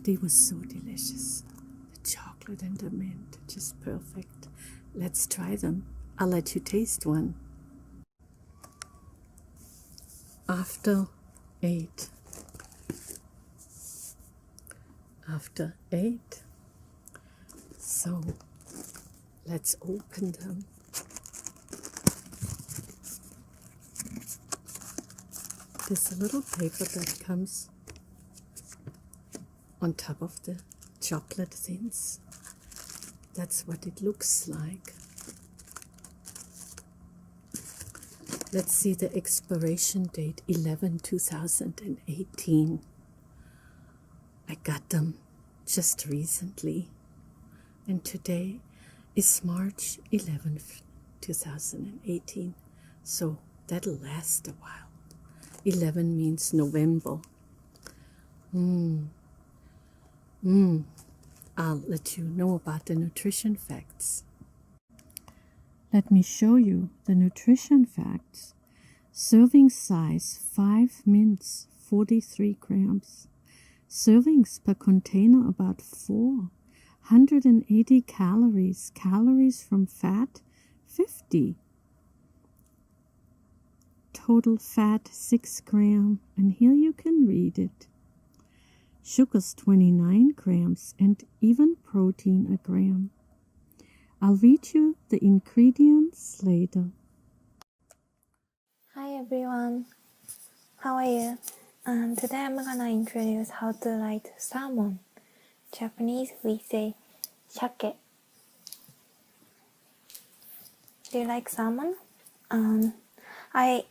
And it was so delicious. The chocolate and the mint, just perfect. Let's try them. I'll let you taste one. After 8. After 8. So let's open them. There's a little paper that comes on top of the chocolate thins. That's what it looks like. Let's see the expiration date, 11/2018. I got them just recently. And today is March 11th, 2018. So that'll last a while. 11 means November. I'll let you know about the nutrition facts. Let me show you the nutrition facts. Serving size 5 mints, 43 grams. Servings per container about 480 calories. Calories from fat, 50. Total fat, 6 grams. And here you can read it. Sugars, 29 grams. And even protein, a gram. I'll read you the ingredients later. Hi everyone, how are you? Today I'm gonna introduce how to write salmon. Japanese we say Chycho. Do you like salmon? I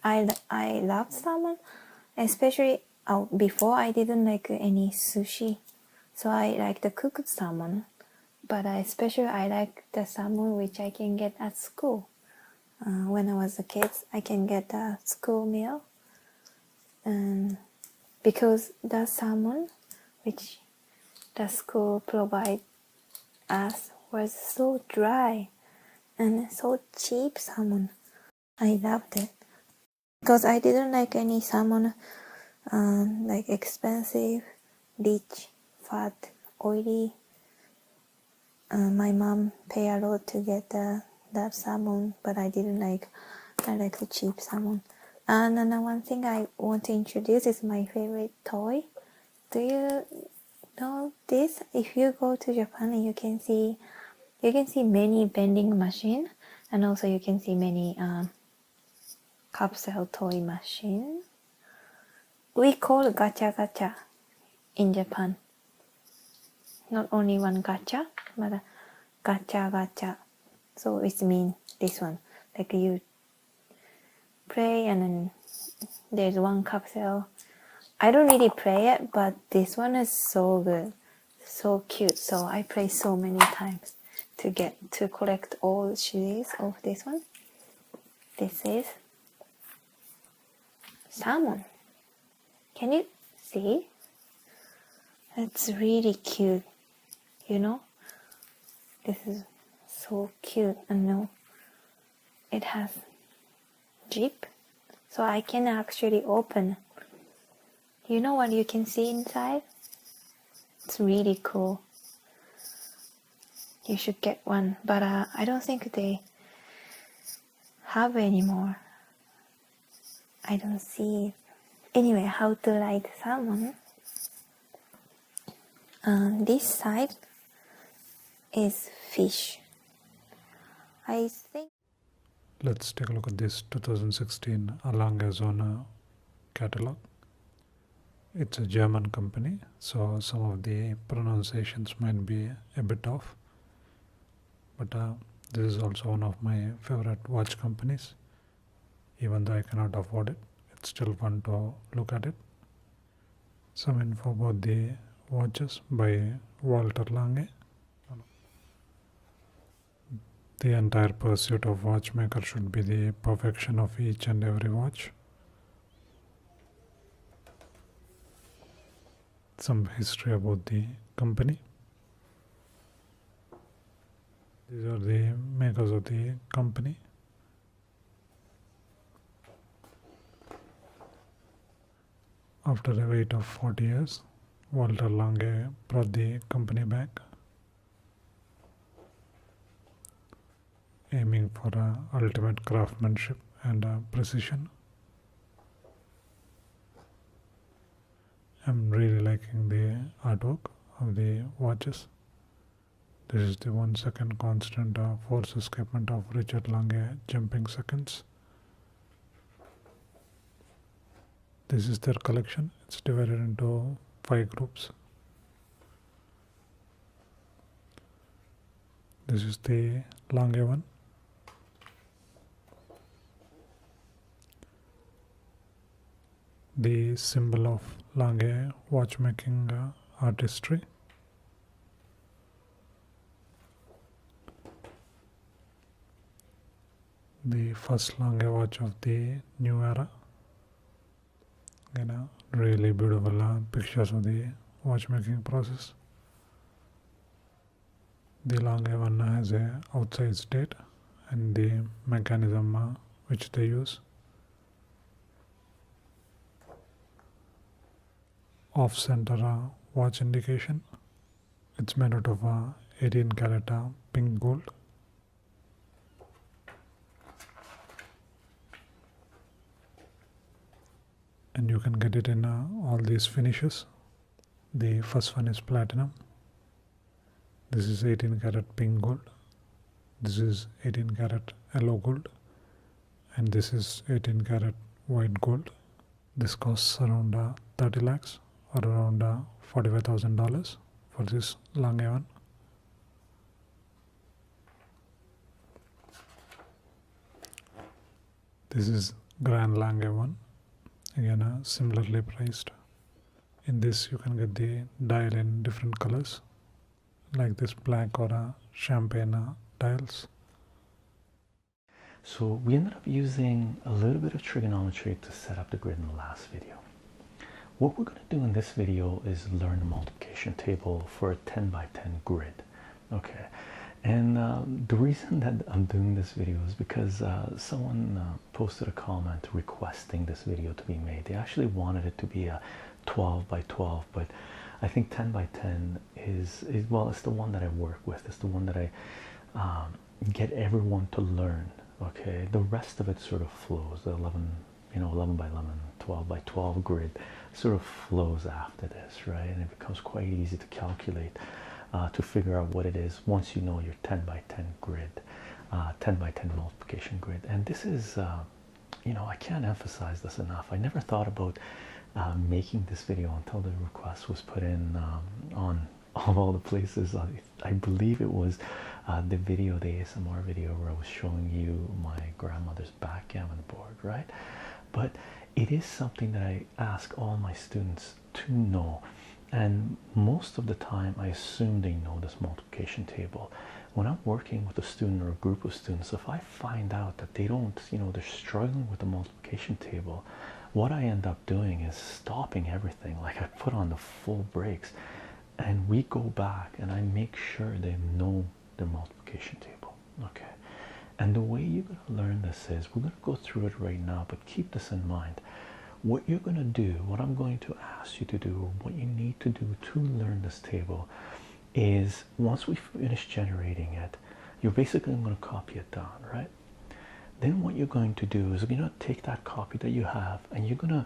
love salmon, especially before I didn't like any sushi, so I like the cooked salmon. But especially I like the salmon which I can get at school. When I was a kid, I can get a school meal. Because the salmon which the school provide us was so dry and so cheap salmon. I loved it. Because I didn't like any salmon like expensive, rich, fat, oily. My mom paid a lot to get that salmon, but I didn't like. I like the cheap salmon. And another one thing I want to introduce is my favorite toy. Do you know this? If you go to Japan, you can see many vending machine, and also you can see many capsule toy machine. We call gacha gacha in Japan. Not only one gacha, but gacha gacha. So it means this one. Like you play and then there's one capsule. I don't really play it, but this one is so good. So cute. So I play so many times to collect all series of this one. This is salmon. Can you see? It's really cute. You know, this is so cute, and no, it has zip, so I can actually open. You know what you can see inside? It's really cool. You should get one, but I don't think they have anymore. I don't see it. Anyway, how to write salmon. This side is fish. I think. Let's take a look at this 2016 YangHaiying catalog. It's a German company, so some of the pronunciations might be a bit off. But this is also one of my favorite watch companies. Even though I cannot afford it, it's still fun to look at it. Some info about the watches by Walter Lange. The entire pursuit of watchmaker should be the perfection of each and every watch. Some history about the company. These are the makers of the company. After a wait of 40 years, Walter Lange brought the company back, aiming for ultimate craftsmanship and precision. I'm really liking the artwork of the watches. This is the 1 second constant force escapement of Richard Lange jumping seconds. This is their collection. It's divided into 5 groups. This is the Lange one. The symbol of Lange watchmaking artistry. The first Lange watch of the new era. Really beautiful pictures of the watchmaking process. The Lange one has a outside date and the mechanism which they use. Off-center watch indication. It's made out of 18 karat pink gold. And you can get it in all these finishes. The first one is platinum. This is 18 karat pink gold. This is 18 karat yellow gold. And this is 18 karat white gold. This costs around 30 lakhs or around $45,000 for this Lange one. This is Grand Lange one. Again, similarly priced. In this, you can get the dial in different colors, like this black or champagne dials. So we ended up using a little bit of trigonometry to set up the grid in the last video. What we're going to do in this video is learn the multiplication table for a 10 by 10 grid. Okay, and the reason that I'm doing this video is because someone posted a comment requesting this video to be made. They actually wanted it to be a 12 by 12, but I think 10 by 10 is well, it's the one that I work with. It's the one that I get everyone to learn. Okay, the rest of it sort of flows. The 11 by 11, 12 by 12 grid sort of flows after this, right? And it becomes quite easy to calculate, to figure out what it is once you know your 10 by 10 grid, 10 by 10 multiplication grid. And this is, I can't emphasize this enough. I never thought about making this video until the request was put in on all the places. I believe it was the video, the ASMR video, where I was showing you my grandmother's backgammon board, right? But it is something that I ask all my students to know, and most of the time I assume they know this multiplication table. When I'm working with a student or a group of students, if I find out that they don't, they're struggling with the multiplication table, what I end up doing is stopping everything. Like, I put on the full brakes and we go back and I make sure they know their multiplication table. Okay, and the way you're going to learn this is, we're going to go through it right now, but keep this in mind. What you're going to do, what I'm going to ask you to do, what you need to do to learn this table is, once we finish generating it, you're basically going to copy it down, right? Then what you're going to do is, you're going to take that copy that you have and you're going to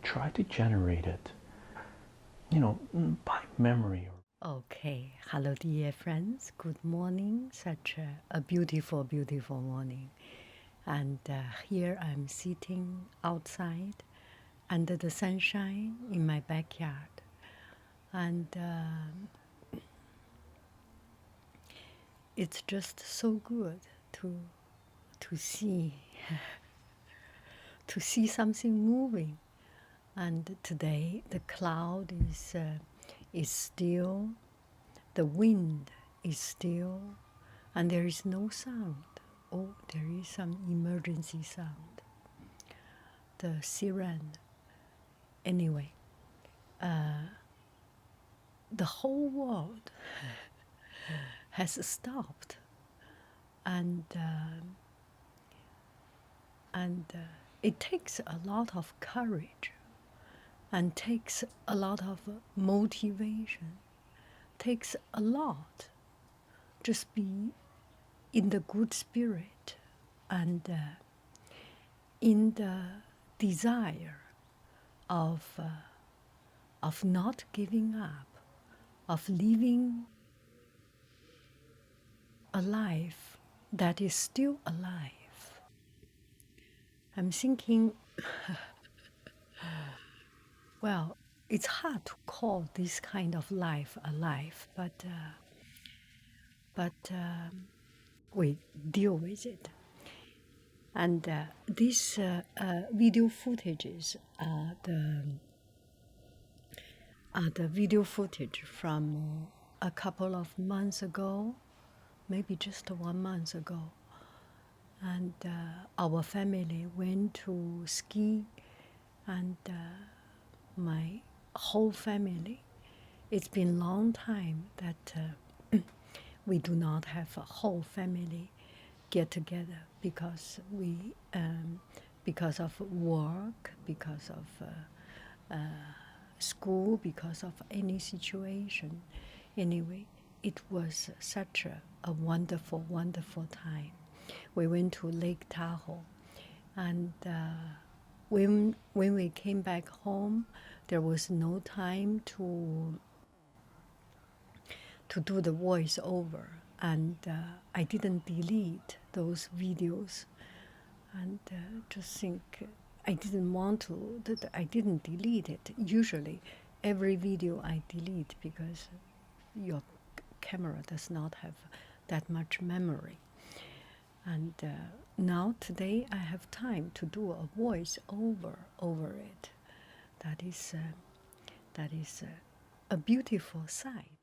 try to generate it, by memory. Okay, hello dear friends, good morning. Such a beautiful, beautiful morning. And here I'm sitting outside under the sunshine in my backyard. And it's just so good to see to see something moving. And today the cloud is still, the wind is still, and there is no sound. Oh, there is some emergency sound, the siren. Anyway, the whole world has stopped, and it takes a lot of courage and takes a lot of motivation, takes a lot. Just be in the good spirit and in the desire of not giving up, of living a life that is still alive. I'm thinking, well, it's hard to call this kind of life a life, but we deal with it. And these video footages are the video footage from a couple of months ago, maybe just 1 month ago. And our family went to ski, and my whole family. It's been a long time that we do not have a whole family get together because because of work, because of school, because of any situation. Anyway, it was such a wonderful, wonderful time. We went to Lake Tahoe, and when we came back home, there was no time to do the voiceover, and I didn't delete those videos, and just think I didn't want to. That I didn't delete it. Usually, every video I delete because your camera does not have that much memory. And now today I have time to do a voice over it. That is a beautiful sight.